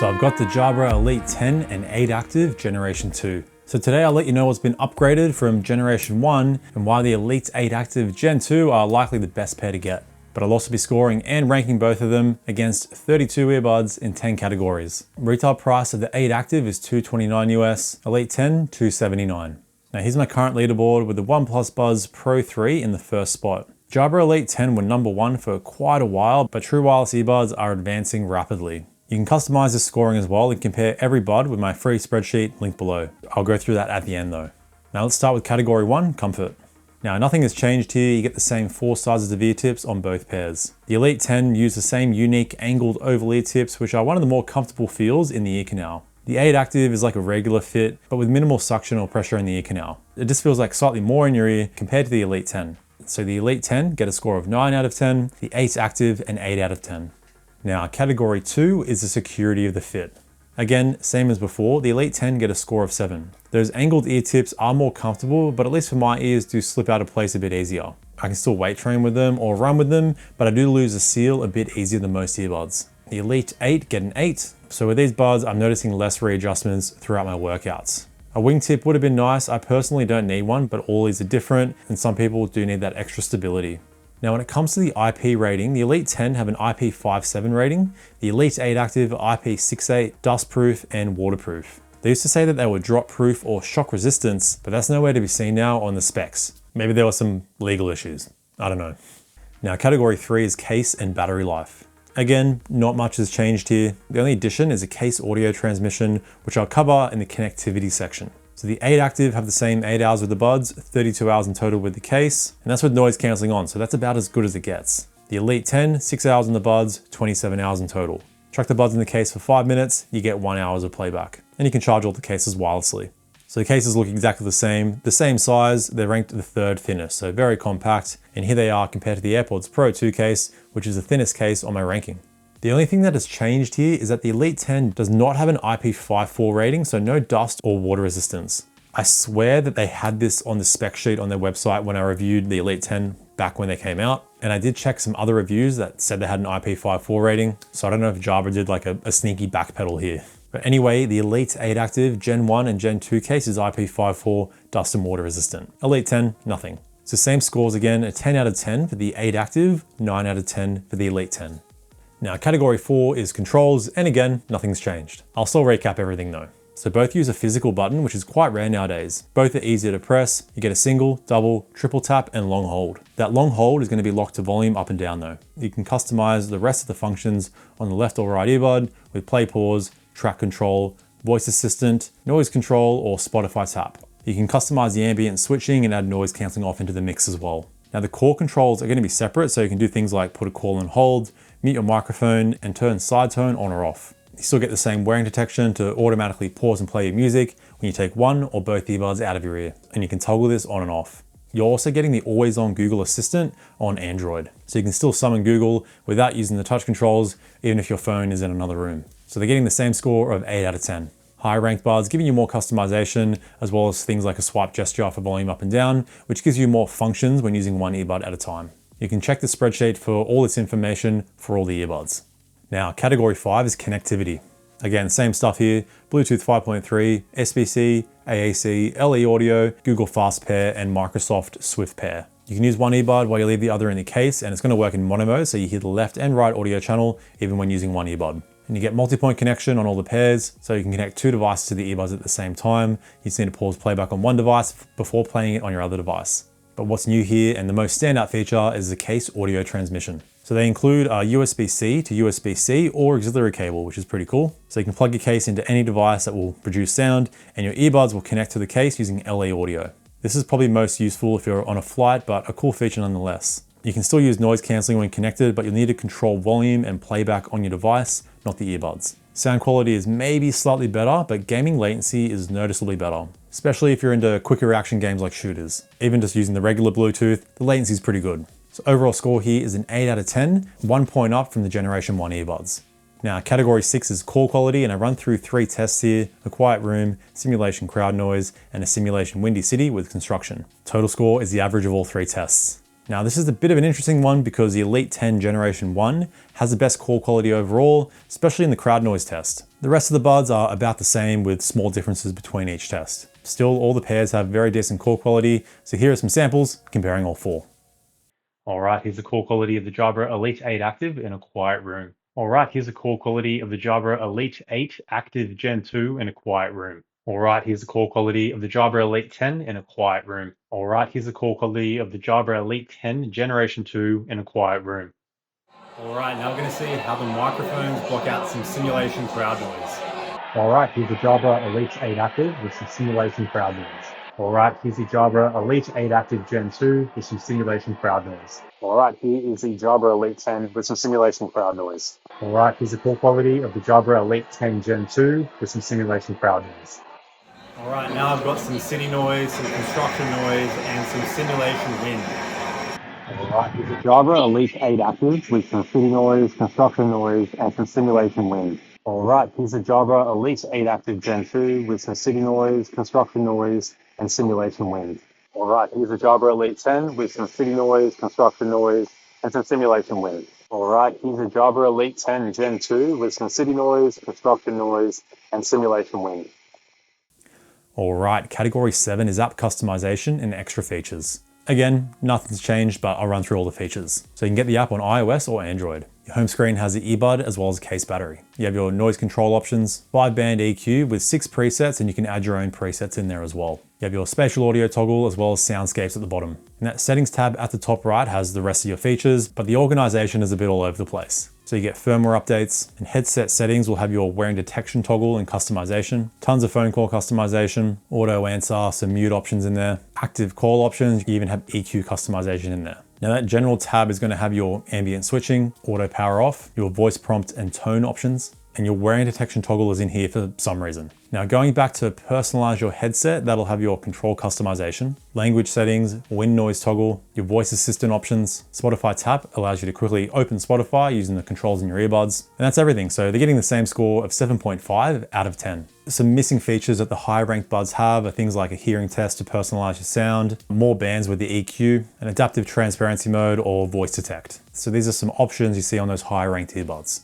So I've got the Jabra Elite 10 and 8 Active Generation 2. So today I'll let you know what's been upgraded from Generation 1 and why the Elite 8 Active Gen 2 are likely the best pair to get. But I'll also be scoring and ranking both of them against 32 earbuds in 10 categories. Retail price of the 8 Active is $229 US, Elite 10 $279. Now here's my current leaderboard with the OnePlus Buds Pro 3 in the first spot. Jabra Elite 10 were number 1 for quite a while, but true wireless earbuds are advancing rapidly. You can customize this scoring as well and compare every bud with my free spreadsheet linked below. I'll go through that at the end though. Now let's start with category 1, comfort. Now nothing has changed here, you get the same 4 sizes of ear tips on both pairs. The Elite 10 use the same unique angled oval ear tips, which are one of the more comfortable feels in the ear canal. The 8 Active is like a regular fit, but with minimal suction or pressure in the ear canal. It just feels like slightly more in your ear compared to the Elite 10. So the Elite 10 get a score of 9 out of 10, the 8 Active an 8 out of 10. Now, category 2 is the security of the fit. Again, same as before, the Elite 10 get a score of 7. Those angled ear tips are more comfortable, but at least for my ears do slip out of place a bit easier. I can still weight train with them or run with them, but I do lose the seal a bit easier than most earbuds. The Elite 8 get an 8, so with these buds, I'm noticing less readjustments throughout my workouts. A wingtip would have been nice. I personally don't need one, but all these are different, and some people do need that extra stability. Now, when it comes to the IP rating, the Elite 10 have an IP57 rating, the Elite 8 Active IP68, dustproof and waterproof. They used to say that they were drop proof or shock resistance, but that's nowhere to be seen now on the specs. Maybe there were some legal issues. I don't know. Now, category 3 is case and battery life. Again, not much has changed here. The only addition is a case audio transmission, which I'll cover in the connectivity section. So the 8 Active have the same 8 hours with the buds, 32 hours in total with the case, and that's with noise cancelling on, so that's about as good as it gets. The Elite 10, 6 hours in the buds, 27 hours in total. Chuck the buds in the case for 5 minutes, you get 1 hour of playback, and you can charge all the cases wirelessly. So the cases look exactly the same size, they're ranked the 3rd thinnest, so very compact, and here they are compared to the AirPods Pro 2 case, which is the thinnest case on my ranking. The only thing that has changed here is that the Elite 10 does not have an IP54 rating, so no dust or water resistance. I swear that they had this on the spec sheet on their website when I reviewed the Elite 10 back when they came out, and I did check some other reviews that said they had an IP54 rating, so I don't know if Jabra did like a sneaky backpedal here. But anyway, the Elite 8 Active Gen 1 and Gen 2 case is IP54 dust and water resistant. Elite 10, nothing. So same scores again, a 10 out of 10 for the 8 Active, 9 out of 10 for the Elite 10. Now, category 4 is controls, and again, nothing's changed. I'll still recap everything though. So both use a physical button, which is quite rare nowadays. Both are easier to press. You get a single, double, triple tap, and long hold. That long hold is going to be locked to volume up and down though. You can customize the rest of the functions on the left or right earbud with play, pause, track control, voice assistant, noise control, or Spotify tap. You can customize the ambient switching and add noise cancelling off into the mix as well. Now the core controls are going to be separate, so you can do things like put a call on hold, mute your microphone, and turn side tone on or off. You still get the same wearing detection to automatically pause and play your music when you take one or both earbuds out of your ear, and you can toggle this on and off. You're also getting the always on Google Assistant on Android, so you can still summon Google without using the touch controls, even if your phone is in another room. So they're getting the same score of 8 out of 10. Higher ranked buds giving you more customization, as well as things like a swipe gesture for volume up and down, which gives you more functions when using one earbud at a time. You can check the spreadsheet for all this information for all the earbuds. Now, category 5 is connectivity. Again, same stuff here, Bluetooth 5.3, SBC, AAC, LE Audio, Google Fast Pair, and Microsoft Swift Pair. You can use one earbud while you leave the other in the case, and it's going to work in mono mode, so you hear the left and right audio channel, even when using one earbud. And you get multi-point connection on all the pairs, so you can connect 2 devices to the earbuds at the same time. You just need to pause playback on one device before playing it on your other device. But what's new here, and the most standout feature, is the case audio transmission. So they include a USB-C to USB-C or auxiliary cable, which is pretty cool. So you can plug your case into any device that will produce sound, and your earbuds will connect to the case using LE Audio. This is probably most useful if you're on a flight, but a cool feature nonetheless. You can still use noise cancelling when connected, but you'll need to control volume and playback on your device, not the earbuds. Sound quality is maybe slightly better, but gaming latency is noticeably better, especially if you're into quicker reaction games like shooters. Even just using the regular Bluetooth, the latency is pretty good. So overall score here is an 8 out of 10, 1 point up from the Generation 1 earbuds. Now, category 6 is call quality, and I run through 3 tests here: a quiet room, simulation crowd noise, and a simulation windy city with construction. Total score is the average of all 3 tests. Now this is a bit of an interesting one because the Elite 10 Generation 1 has the best call quality overall, especially in the crowd noise test. The rest of the buds are about the same with small differences between each test. Still, all the pairs have very decent call quality, so here are some samples comparing all four. Alright, here's the call quality of the Jabra Elite 8 Active in a quiet room. Alright, here's the call quality of the Jabra Elite 8 Active Gen 2 in a quiet room. Alright, here's the call quality of the Jabra Elite 10 in a quiet room. Alright, here's the call quality of the Jabra Elite 10 Generation 2 in a quiet room. Alright, now we're going to see how the microphones block out some simulation crowd noise. Alright, here's the Jabra Elite 8 Active with some simulation crowd noise. Alright, here's the Jabra Elite 8 Active Gen 2 with some simulation crowd noise. Alright, here is the Jabra Elite 10 with some simulation crowd noise. Alright, here's the call quality of the Jabra Elite 10 Gen 2 with some simulation crowd noise. Alright, now I've got some city noise, some construction noise, and some simulation wind. Alright, here's the Jabra Elite 8 Active with some city noise, construction noise, and some simulation wind. Alright, here's the Jabra Elite 8 Active Gen 2 with some city noise, construction noise, and simulation wind. Alright, here's the Jabra Elite 10 with some city noise, construction noise, and some simulation wind. Alright, here's the Jabra Elite 10 Gen 2 with some city noise, construction noise, and simulation wind. Alright, category 7 is app customization and extra features. Again, nothing's changed, but I'll run through all the features. So you can get the app on iOS or Android. Your home screen has the earbud as well as a case battery. You have your noise control options, 5-band EQ with 6 presets, and you can add your own presets in there as well. You have your spatial audio toggle as well as soundscapes at the bottom. And that settings tab at the top right has the rest of your features, but the organization is a bit all over the place. So you get firmware updates, and headset settings will have your wearing detection toggle and customization, tons of phone call customization, auto answer, some mute options in there, active call options, you even have EQ customization in there. Now that general tab is going to have your ambient switching, auto power off, your voice prompt and tone options, and your wearing detection toggle is in here for some reason. Now going back to personalize your headset, that'll have your control customization, language settings, wind noise toggle, your voice assistant options. Spotify tap allows you to quickly open Spotify using the controls in your earbuds. And that's everything. So they're getting the same score of 7.5 out of 10. Some missing features that the high ranked buds have are things like a hearing test to personalize your sound, more bands with the EQ, an adaptive transparency mode, or voice detect. So these are some options you see on those high ranked earbuds.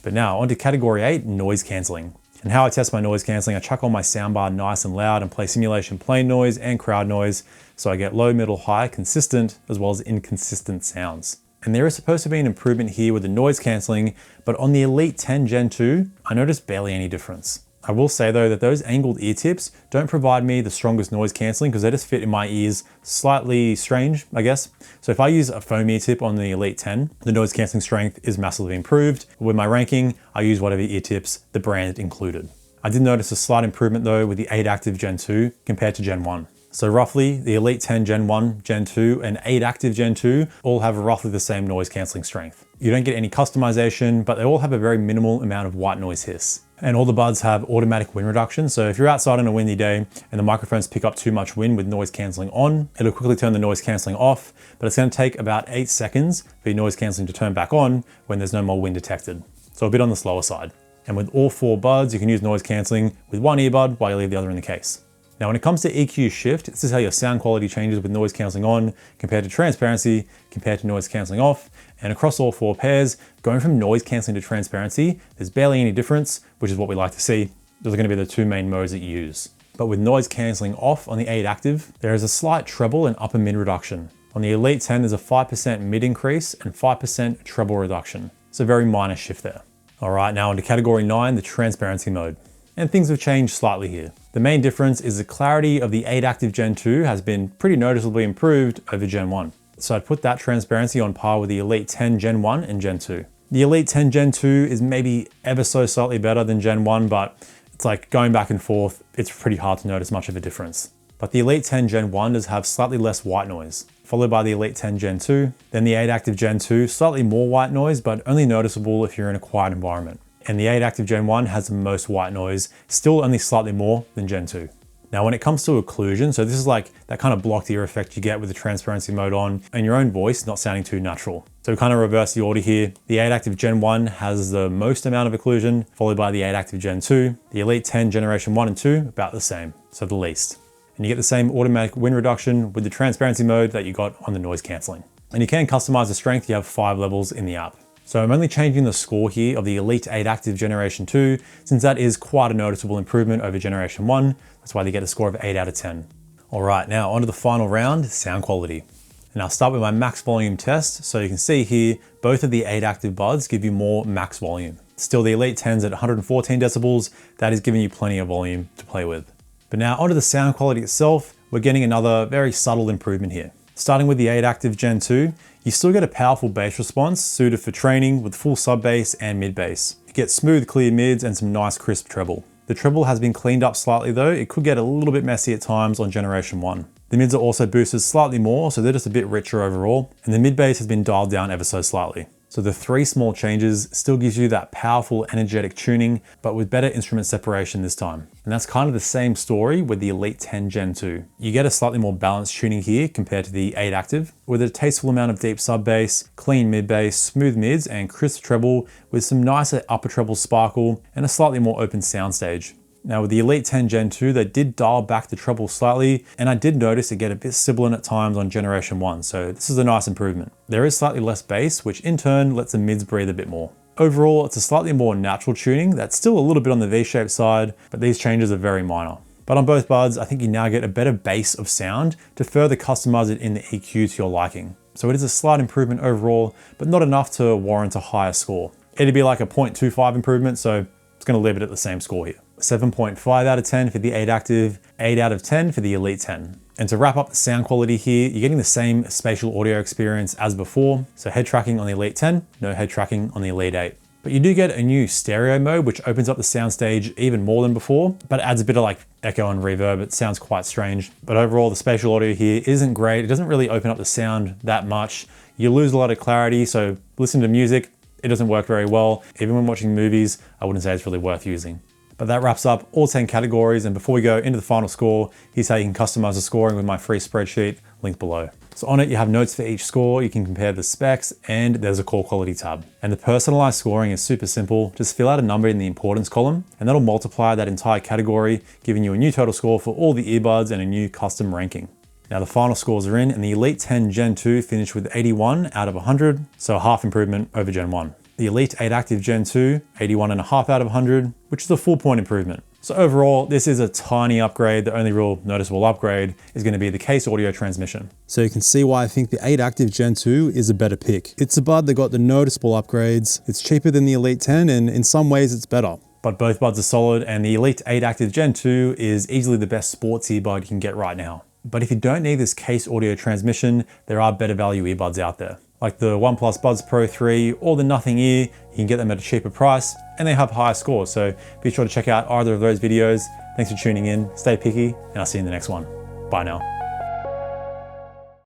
But now onto category 8, noise cancelling. And how I test my noise cancelling, I chuck on my soundbar nice and loud and play simulation plain noise and crowd noise, so I get low, middle, high, consistent, as well as inconsistent sounds. And there is supposed to be an improvement here with the noise cancelling, but on the Elite 10 Gen 2, I noticed barely any difference. I will say though that those angled ear tips don't provide me the strongest noise cancelling because they just fit in my ears slightly strange, I guess. So if I use a foam ear tip on the Elite 10, the noise cancelling strength is massively improved. With my ranking, I use whatever ear tips the brand included. I did notice a slight improvement though with the 8 Active Gen 2 compared to Gen 1. So roughly the Elite 10 Gen 1, Gen 2, and 8 Active Gen 2 all have roughly the same noise cancelling strength. You don't get any customization, but they all have a very minimal amount of white noise hiss. And all the buds have automatic wind reduction. So if you're outside on a windy day and the microphones pick up too much wind with noise cancelling on, it'll quickly turn the noise cancelling off, but it's going to take about 8 seconds for your noise cancelling to turn back on when there's no more wind detected. So a bit on the slower side. And with all 4 buds, you can use noise cancelling with one earbud while you leave the other in the case. Now, when it comes to EQ shift, this is how your sound quality changes with noise cancelling on compared to transparency, compared to noise cancelling off. And across all 4 pairs, going from noise cancelling to transparency, there's barely any difference, which is what we like to see. Those are going to be the 2 main modes that you use. But with noise cancelling off on the 8 Active, there is a slight treble and upper mid reduction. On the Elite 10, there's a 5% mid increase and 5% treble reduction. It's a very minor shift there. All right, now into category 9, the transparency mode. And things have changed slightly here. The main difference is the clarity of the 8 Active Gen 2 has been pretty noticeably improved over Gen 1. So I'd put that transparency on par with the Elite 10 Gen 1 and Gen 2. The Elite 10 Gen 2 is maybe ever so slightly better than Gen 1, but it's like going back and forth, it's pretty hard to notice much of a difference. But the Elite 10 Gen 1 does have slightly less white noise, followed by the Elite 10 Gen 2, then the 8 Active Gen 2, slightly more white noise, but only noticeable if you're in a quiet environment. And the 8 Active Gen 1 has the most white noise, still only slightly more than Gen 2. Now when it comes to occlusion, so this is like that kind of blocked ear effect you get with the transparency mode on and your own voice not sounding too natural. So we kind of reverse the order here. The 8 Active Gen 1 has the most amount of occlusion, followed by the 8 Active Gen 2. The Elite 10 Generation 1 and 2, about the same, so the least. And you get the same automatic wind reduction with the transparency mode that you got on the noise cancelling. And you can customize the strength. You have 5 levels in the app. So I'm only changing the score here of the Elite 8 Active Generation 2, since that is quite a noticeable improvement over Generation 1. That's why they get a score of 8 out of 10. All right, now onto the final round, sound quality. And I'll start with my max volume test. So you can see here, both of the 8 active buds give you more max volume. Still, the Elite 10's at 114 decibels. That is giving you plenty of volume to play with. But now onto the sound quality itself, we're getting another very subtle improvement here. Starting with the 8 Active Gen 2, you still get a powerful bass response suited for training with full sub bass and mid bass. You get smooth, clear mids and some nice crisp treble. The treble has been cleaned up slightly though. It could get a little bit messy at times on Generation 1. The mids are also boosted slightly more, so they're just a bit richer overall. And the mid bass has been dialed down ever so slightly. So the 3 small changes still gives you that powerful, energetic tuning, but with better instrument separation this time. And that's kind of the same story with the Elite 10 Gen 2. You get a slightly more balanced tuning here compared to the 8 Active, with a tasteful amount of deep sub bass, clean mid bass, smooth mids, and crisp treble with some nicer upper treble sparkle and a slightly more open soundstage. Now with the Elite 10 Gen 2, they did dial back the treble slightly, and I did notice it get a bit sibilant at times on Generation 1, so this is a nice improvement. There is slightly less bass, which in turn lets the mids breathe a bit more. Overall, it's a slightly more natural tuning that's still a little bit on the V-shaped side, but these changes are very minor. But on both buds, I think you now get a better base of sound to further customize it in the EQ to your liking. So it is a slight improvement overall, but not enough to warrant a higher score. It'd be like a 0.25 improvement, so it's going to leave it at the same score here. 7.5 out of 10 for the 8 Active, 8 out of 10 for the Elite 10. And to wrap up the sound quality here, you're getting the same spatial audio experience as before. So head tracking on the Elite 10, no head tracking on the Elite 8. But you do get a new stereo mode, which opens up the soundstage even more than before, but it adds a bit of like echo and reverb. It sounds quite strange. But overall, the spatial audio here isn't great. It doesn't really open up the sound that much. You lose a lot of clarity, so listen to music, it doesn't work very well. Even when watching movies, I wouldn't say it's really worth using. But that wraps up all 10 categories, and before we go into the final score, here's how you can customize the scoring with my free spreadsheet, linked below. So on it, you have notes for each score, you can compare the specs, and there's a core quality tab. And the personalized scoring is super simple. Just fill out a number in the importance column, and that'll multiply that entire category, giving you a new total score for all the earbuds and a new custom ranking. Now the final scores are in, and the Elite 10 Gen 2 finished with 81 out of 100, so a half improvement over Gen 1. The Elite 8 Active Gen 2, 81.5 out of 100, which is a full point improvement. So overall, this is a tiny upgrade. The only real noticeable upgrade is going to be the case audio transmission. So you can see why I think the 8 Active Gen 2 is a better pick. It's a bud that got the noticeable upgrades. It's cheaper than the Elite 10, and in some ways it's better. But both buds are solid, and the Elite 8 Active Gen 2 is easily the best sports earbud you can get right now. But if you don't need this case audio transmission, there are better value earbuds out there. Like the OnePlus Buds Pro 3 or the Nothing Ear, you can get them at a cheaper price and they have higher scores. So be sure to check out either of those videos. Thanks for tuning in, stay picky, and I'll see you in the next one. Bye now.